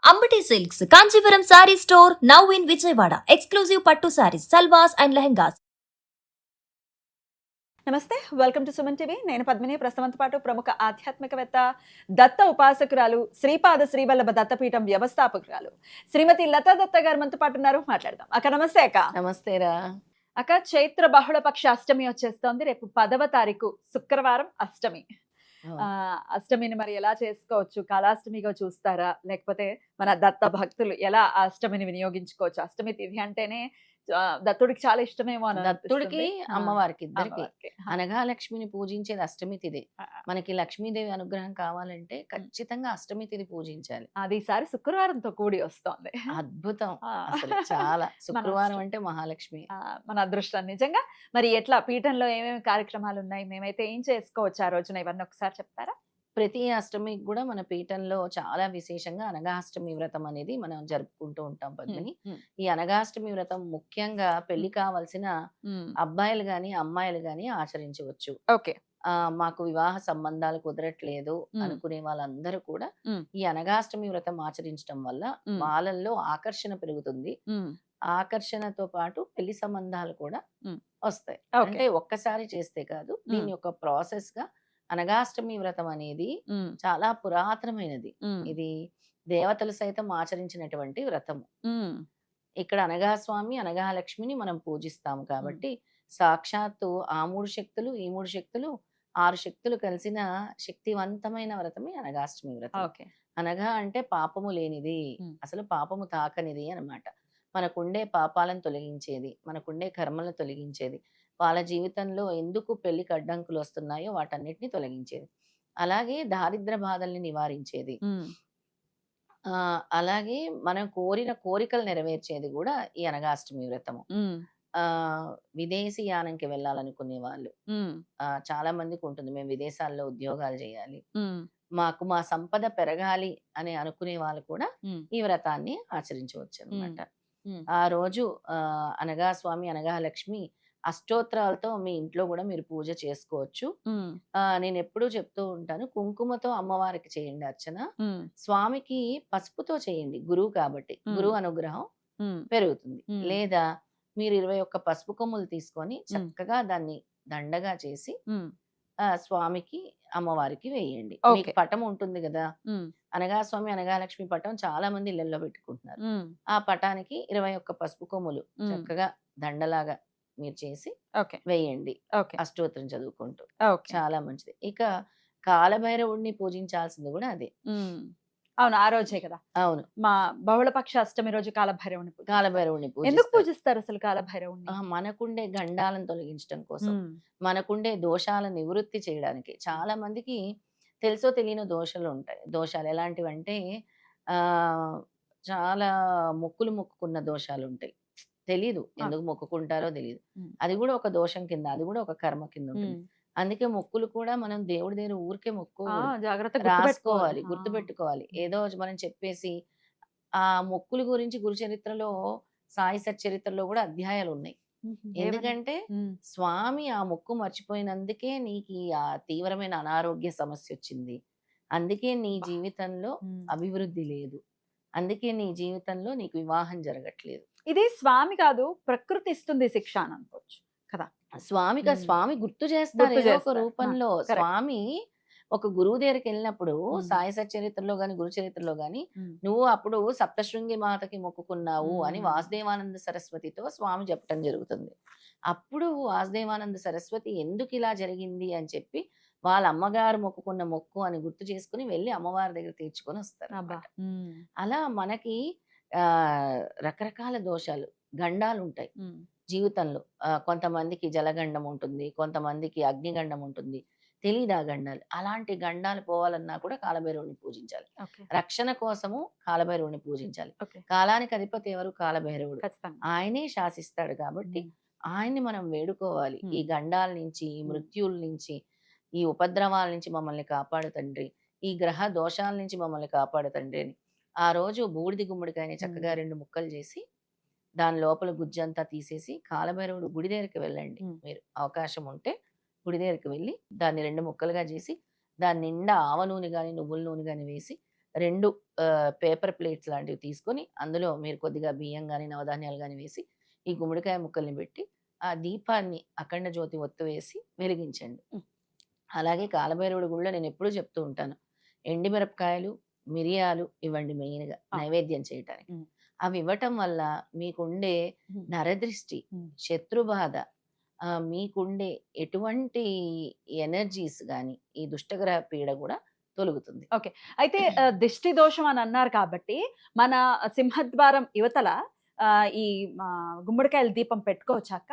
Ambati silks Kanchipuram sari store now in Vijayawada. Exclusive పట్టు saris, సల్వాస్ and lehengas. నమస్తే, welcome to Suman TV. నేను పద్మిని. ప్రస్తుతంతో పాటు ప్రముఖ ఆధ్యాత్మికవేత్త, దత్త ఉపాసకురాలు, శ్రీపాద శ్రీవల్లభ దత్తపీఠం వ్యవస్థాపకురాలు శ్రీమతి లతా దత్త గారు మనతో పాటు ఉన్నారు. మాట్లాడదాం. అక్క నమస్తే. అక్క నమస్తేరా. అక్క, చైత్ర బహుళపక్ష అష్టమి వచ్చేస్తోంది. రేపు 10వ తారీఖు శుక్రవారం అష్టమి. అష్టమిని మరి ఎలా చేసుకోవచ్చు? కాలాష్టమిగా చూస్తారా, లేకపోతే మన దత్త భక్తులు ఎలా ఆ అష్టమిని వినియోగించుకోవచ్చు? అష్టమి తిథి అంటేనే దత్తుడికి చాలా ఇష్టమేమో. దత్తుడికి అమ్మవారికి ఇద్దరికి అనగా లక్ష్మిని పూజించేది అష్టమి తిథి. మనకి లక్ష్మీదేవి అనుగ్రహం కావాలంటే ఖచ్చితంగా అష్టమి తిథి పూజించాలి. అది ఈసారి శుక్రవారంతో కూడి వస్తోంది. అద్భుతం. అసలు చాలా శుక్రవారం అంటే మహాలక్ష్మి మన అదృష్టం నిజంగా. మరి ఎట్లా పీఠంలో ఏమేమి కార్యక్రమాలు ఉన్నాయి, మేమైతే ఏం చేసుకోవచ్చు ఆ రోజున, ఇవన్నీ ఒకసారి చెప్తారా? ప్రతి అష్టమికి కూడా మన పీఠంలో చాలా విశేషంగా అనగాష్టమి వ్రతం అనేది మనం జరుపుకుంటూ ఉంటాం పద్మిని. ఈ అనగాష్టమి వ్రతం ముఖ్యంగా పెళ్లి కావాల్సిన అబ్బాయిలు గాని అమ్మాయిలు గాని ఆచరించవచ్చు. ఓకే. మాకు వివాహ సంబంధాలు కుదరట్లేదు అనుకునే వాళ్ళందరూ కూడా ఈ అనగాష్టమి వ్రతం ఆచరించడం వల్ల వాళ్ళల్లో ఆకర్షణ పెరుగుతుంది. ఆకర్షణతో పాటు పెళ్లి సంబంధాలు కూడా వస్తాయి. అంటే ఒక్కసారి చేస్తే కాదు, దీని యొక్క ప్రాసెస్ గా అనగాష్టమి వ్రతం అనేది చాలా పురాతనమైనది. ఇది దేవతలు సైతం ఆచరించినటువంటి వ్రతము. ఇక్కడ అనగాస్వామి అనగాలక్ష్మిని మనం పూజిస్తాము కాబట్టి సాక్షాత్తు ఆ 3 శక్తులు, ఈ 3 శక్తులు, 6 శక్తులు కలిసిన శక్తివంతమైన వ్రతమే అనగాష్టమి వ్రతం. అనగా అంటే పాపము లేనిది, అసలు పాపము తాకనిది అన్నమాట. మనకుండే పాపాలను తొలగించేది, మనకుండే కర్మలను తొలగించేది, వాళ్ళ జీవితంలో ఎందుకు పెళ్లికి అడ్డంకులు వస్తున్నాయో వాటన్నిటిని తొలగించేది, అలాగే దారిద్ర బాధల్ని నివారించేది, అలాగే మనం కోరిన కోరికలు నెరవేర్చేది కూడా ఈ అనగాష్టమి వ్రతము. విదేశీ యానంకి వెళ్ళాలనుకునే వాళ్ళు చాలా మందికి ఉంటుంది, మేము విదేశాల్లో ఉద్యోగాలు చేయాలి, మాకు మా సంపద పెరగాలి అని అనుకునే వాళ్ళు కూడా ఈ వ్రతాన్ని ఆచరించవచ్చు అనమాట. ఆ రోజు అనగా స్వామి అనగా లక్ష్మి అష్టోత్తరాలతో మీ ఇంట్లో కూడా మీరు పూజ చేసుకోవచ్చు. నేను ఎప్పుడూ చెప్తూ ఉంటాను, కుంకుమతో అమ్మవారికి చేయండి అర్చన, స్వామికి పసుపుతో చేయండి, గురువు కాబట్టి గురువు అనుగ్రహం పెరుగుతుంది. లేదా మీరు 21 పసుపు కొమ్ములు తీసుకొని చక్కగా దాన్ని దండగా చేసి స్వామికి అమ్మవారికి వేయండి. మీకు పటం ఉంటుంది కదా, అనగా స్వామి అనగా లక్ష్మి పటం చాలా మంది ఇళ్లలో పెట్టుకుంటున్నారు. ఆ పటానికి 21 పసుపు కొమ్ములు చక్కగా దండలాగా మీరు చేసి వేయండి, అష్టోత్తరం చదువుకుంటూ. చాలా మంచిది. ఇక కాలభైరవుడిని పూజించాల్సింది కూడా అదే. అవును, ఆ రోజే కదా. అవును, మా బహుళపక్ష అష్టమి రోజు కాలభైరవుని ఎందుకు పూజిస్తారు అసలు? కాలభైరవుని మనకుండే గండాలను తొలగించడం కోసం, మనకుండే దోషాల నివృత్తి చేయడానికి. చాలా మందికి తెలుసో తెలియని దోషాలు ఎలాంటివంటే చాలా మొక్కుకున్న దోషాలు ఉంటాయి, తెలీదు ఎందుకు మొక్కుకుంటారో తెలియదు. అది కూడా ఒక దోషం కింద, అది కూడా ఒక కర్మ కింద ఉంటుంది. అందుకే మొక్కులు కూడా మనం దేవుడి దగ్గర ఊరికే రాసుకోవాలి, గుర్తుపెట్టుకోవాలి. ఏదో మనం చెప్పేసి ఆ మొక్కుల గురించి గురు చరిత్రలో, సాయి సచ్చరిత్రలో కూడా అధ్యాయాలు ఉన్నాయి. ఎందుకంటే స్వామి ఆ మొక్కు మర్చిపోయినందుకే నీకు ఆ తీవ్రమైన అనారోగ్య సమస్య వచ్చింది, అందుకే నీ జీవితంలో అభివృద్ధి లేదు, అందుకే నీ జీవితంలో నీకు వివాహం జరగట్లేదు. ఇది స్వామి కాదు, ప్రకృతి ఇస్తుంది శిక్ష అని అనుకోవచ్చు కదా. స్వామి గుర్తు చేస్తారు ఒక రూపంలో. స్వామి ఒక గురువు దగ్గరికి వెళ్ళినప్పుడు సాయి సచరిత్రలో గాని గురు చరిత్రలో గాని, నువ్వు అప్పుడు సప్తశృంగి మాతకి మొక్కుకున్నావు అని వాసుదేవానంద సరస్వతితో స్వామి చెప్పడం జరుగుతుంది. అప్పుడు వాసుదేవానంద సరస్వతి ఎందుకు ఇలా జరిగింది అని చెప్పి వాళ్ళ అమ్మగారు మొక్కుకున్న మొక్కు అని గుర్తు చేసుకుని వెళ్ళి అమ్మవారి దగ్గర తీర్చుకొని వస్తారు. అలా మనకి రకరకాల దోషాలు, గండాలు ఉంటాయి జీవితంలో. కొంతమందికి జలగండం ఉంటుంది, కొంతమందికి అగ్నిగండం ఉంటుంది, తెలీదా గండాలు. అలాంటి గండాలు పోవాలన్నా కూడా కాలభైరవుని పూజించాలి. రక్షణ కోసము కాలభైరవుని పూజించాలి. కాలానికి అధిపతి ఎవరు? కాలభైరవుడు. ఆయనే శాసిస్తాడు కాబట్టి ఆయన్ని మనం వేడుకోవాలి. ఈ గండాల నుంచి, ఈ మృత్యుల నుంచి, ఈ ఉపద్రవాల నుంచి మమ్మల్ని కాపాడు తండ్రి, ఈ గ్రహ దోషాల నుంచి మమ్మల్ని కాపాడు తండ్రి అని ఆ రోజు బూడిది గుమ్మడికాయని చక్కగా 2 ముక్కలు చేసి దాని లోపల గుజ్జంతా తీసేసి కాలభైరవుడు గుడి దగ్గరికి వెళ్ళండి. మీరు అవకాశం ఉంటే గుడి దగ్గరికి వెళ్ళి దాన్ని 2 ముక్కలుగా చేసి దాని నిండా ఆవ నూనె కానీ నువ్వుల నూనె కానీ వేసి 2 పేపర్ ప్లేట్స్ లాంటివి తీసుకొని అందులో మీరు కొద్దిగా బియ్యం గాని, నవధాన్యాలు గాని వేసి ఈ గుమ్మడికాయ ముక్కల్ని పెట్టి ఆ దీపాన్ని అఖండ జ్యోతి ఒత్తు వేసి వెలిగించండి. హ్మ్. అలాగే కాలభైరవుడి గుడిలో నేనెప్పుడూ చెప్తూ ఉంటాను. ఎండు మిరపకాయలు, మిరియాలు ఇవ్వండి మెయిన్‌గా ఆ! నైవేద్యం చేయటానికి. హ్మ్. అవి ఇవ్వటం వల్ల మీకుండే హ్మ్. నరదృష్టి, హ్మ్. శత్రుబాధ, మీకుండే ఎటువంటి ఎనర్జీస్ గాని, ఈ దుష్టగ్రహ పీడ గూడా తొలగుతుంది. ఓకే. అయితే దిష్టి దోషం అని అన్నారు కాబట్టి, మన సింహద్వారం యువతల ఈ గుమ్మడికాయల దీపం పెట్టుకోవచ్చా అక్క?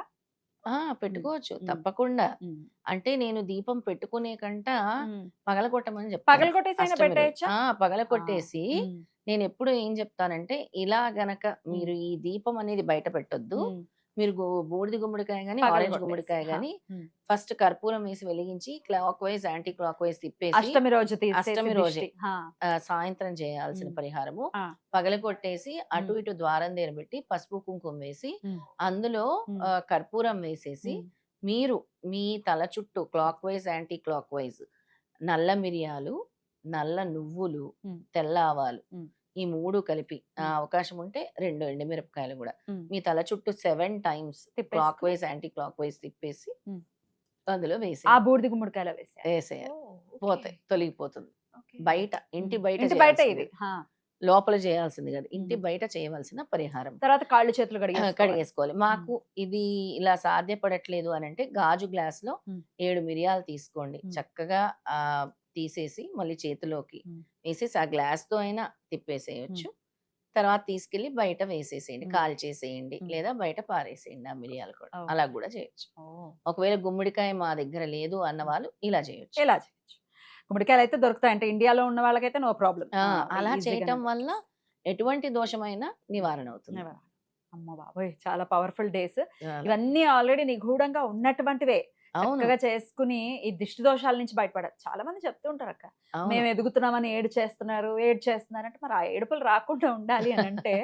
హ్మ్. పెట్టుకోవచ్చు. హ్మ్. తప్పకుండా. హ్మ్. అంటే నేను దీపం పెట్టుకునే కంట హ్మ్. పగలగొట్టమని చెప్తాను. పగలగొట్టేసైనా అష్టమి రోజు. పెట్టేయొచ్చా? ఆ! పగలగొట్టేసి హ్మ్. నేనెప్పుడు ఏం చెప్తానంటే, ఇలా గనక హ్మ్. మీరు ఈ దీపం అనేది బయట పెట్టొద్దు. హ్మ్. మీరు బూడిద గుమ్మడికాయ గాని, ఆరెంజ్ పగలగొట్టేసి. గుమ్మడికాయ ఆ! గాని హ్మ్. ఫస్ట్ కర్పూరం వేసి వెలిగించి clockwise, anticlockwise తిప్పేసి అష్టమి రోజు తీసేసి అష్టమి రోజే దిష్టి. ఆ! సాయంత్రం చేయాల్సిన హ్మ్. పరిహారము. ఆ! పగలగొట్టేసి అటు హ్మ్. ఇటు ద్వారం దగ్గర పెట్టి పసుపు, కుంకుమ వేసి హ్మ్. అందులో హ్మ్. కర్పూరం వేసేసి హ్మ్. మీరు మీ తల చుట్టూ clockwise, anticlockwise నల్ల మిరియాలు, నల్ల నువ్వులు, హ్మ్. తెల్ల ఆవాలు హ్మ్. ఈ 3 కలిపి హ్మ్. అవకాశం ఉంటే 2 ఎండుమిరపకాయలు గూడా హ్మ్. మీ తల చుట్టూ 7 టైమ్స్ క్లాక్ తిప్పేసుకొని వైస్, యాంటీ క్లాక్ వైస్ తిప్పేసి హ్మ్. అందులో ఆ వేసేయండి. బూడిద గుమ్మడికాయలో వేసేయాలి. వేసేయాలి. ఓహ్! ఓకే. పోతాయి. తొలగిపోతుంది. ఓకే. బయట ఇంటి హ్మ్. బయట ఇంటి బయట చేయాల్సింది. ఇది. ఆ! లోపల చేయాల్సింది కాదు. ఇంటి హ్మ్. బయట చేయవలసిన పరిహారం. తర్వాత కాళ్ళు చేతులు కడిగేసుకోవాలి. కడిగేసుకోవాలి. హ్మ్. మాకు ఇది ఇలా సాధ్యపడట్లేదు అనంటే గాజు గ్లాస్‌లో హ్మ్. 7 మిరియాలు తీసుకోండి. హ్మ్. చక్కగా తీసేసి మళ్ళీ చేతిలోకి హ్మ్. వేసేసి ఆ గ్లాస్‌తో అయినా హ్మ్. తిప్పేసేయొచ్చు. తర్వాత తీసుకెళ్ళి బయట వేసేసేయండి. హ్మ్. కాల్చేసేయండి. హ్మ్. లేదా బయట పారేసేయండి ఆ మిరియాలు కూడా. ఓహ్! అలా గూడా చేయొచ్చు. ఓహ్! ఒకవేళ గుమ్మడికాయ మా దగ్గర లేదు అన్న హ్మ్. వాళ్ళు ఇలా చేయొచ్చు. ఇలా చేయొచ్చు. గుమ్మడికాయలయితే దొరుకుతాయి. అంటే ఇండియాలో ఉన్న వాళ్ళకైతే నో ప్రాబ్లమ్. ఆ! అలా ఈజీగానే చేయటం వల్ల దొరికేస్తాయి. ఎటువంటి దోషమైనా నివారణ అవుతుంది. నిజమే. అమ్మ బాబోయ్! చాలా పవర్‌ఫుల్ డేస్. చాలా. ఇవన్నీ ఆల్రెడీ నిగూఢంగా ఉన్నటువంటివే. అవును. చక్కగా చేసుకొని ఈ దిష్టి దోషాల నుంచి బయటపడాలి. చాలా మంది చెప్తూ ఉంటారక్క. అవును. మేము ఎదుగుతున్నామని ఏడు చేస్తున్నారు, ఏడు చేస్తున్నారంటే మరి ఆ ఏడుపులు రాకుండా ఉండాలి అనంటే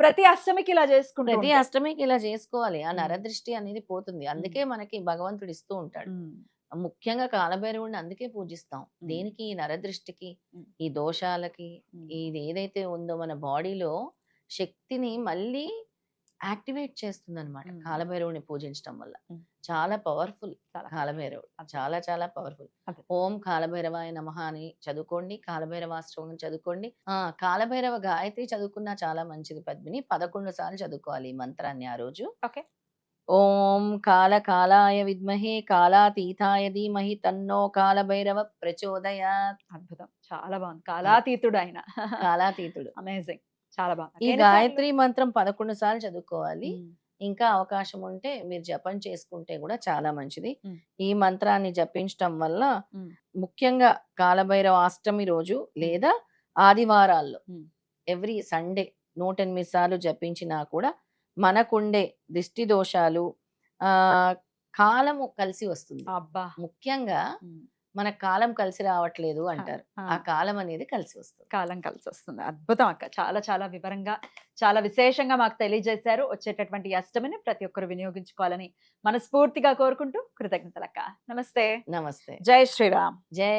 ప్రతి అష్టమికి ఇలా చేసుకుంటూ ప్రతి ఉంటే. అష్టమికి ఇలా చేసుకోవాలి. ఆ హ్మ్. నరదృష్టి అనేది పోతుంది. హ్మ్. అందుకే మనకి భగవంతుడు ఇస్తూ ఉంటాడు. హ్మ్. ముఖ్యంగా కాలభైరవుడిని అందుకే పూజిస్తాం. హ్మ్. దేనికి? ఈ నరదృష్టికి, హ్మ్. ఈ దోషాలకి, హ్మ్. ఇది ఏదైతే ఉందో మన బాడీలో శక్తిని మళ్ళీ యాక్టివేట్ చేస్తుందనమాట. హ్మ్. కాలభైరవుడిని పూజించటం వల్ల. హ్మ్. చాలా పవర్‌ఫుల్ చాలా కాలభైరవుడు. అద్భుతం. చాలా చాలా పవర్‌ఫుల్. అదే. ఓం కాలభైరవాయ నమః అని చదువుకోండి. కాలభైరవాష్టకం చదువుకోండి. కాలభైరవ గాయత్రి చదువుకున్నా చాలా మంచిది పద్మిని. 11 సార్లు చదువుకోవాలి ఈ మంత్రాన్ని ఆ రోజు. ఓకే. ఓం కాలాయ విద్మహే కాలాతీతాయ ధీమహి తన్నో కాలభైరవ ప్రచోదయాత్. అద్భుతం. చాలా బావుంది. అలా కాలాతీతుడాయన. కాలాతీతుడు. అమేజింగ్. చాలా బావుంది. ఈ ఎన్ని సార్లు? గాయత్రి మంత్రం 11 సార్లు చదువుకోవాలి. హ్మ్. ఇంకా అవకాశం ఉంటే మీరు జపం చేసుకుంటే గూడా చాలా మంచిది. హ్మ్. ఈ మంత్రాన్ని జపించటం వల్ల హ్మ్. ముఖ్యంగా కాలభైరవ అష్టమి రోజు హ్మ్. లేదా ఆదివారాల్లో హ్మ్. ఎవ్రీ సండే 108 సార్లు జపించినా కూడా మనకుండే దిష్టి దోషాలు కాలము కలిసి వస్తుంది. అబ్బా! ముఖ్యంగా హ్మ్. మన కాలం కలిసి రావట్లేదు క అంటారు. ఆ! ఆ కాలం అనేది కలిసి వస్తుంది. కాలం కలిసొస్తుంది. అద్భుతం అక్క. చాలా చాలా వివరంగా, చాలా విశేషంగా మాకు తెలియజేశారు. వచ్చేటటువంటి ఈ అష్టమిని ప్రతి ఒక్కరు వినియోగించుకోవాలని మనస్ఫూర్తిగా కోరుకుంటూ కృతజ్ఞతలక్క. నమస్తే. నమస్తే. జై శ్రీరామ్. జై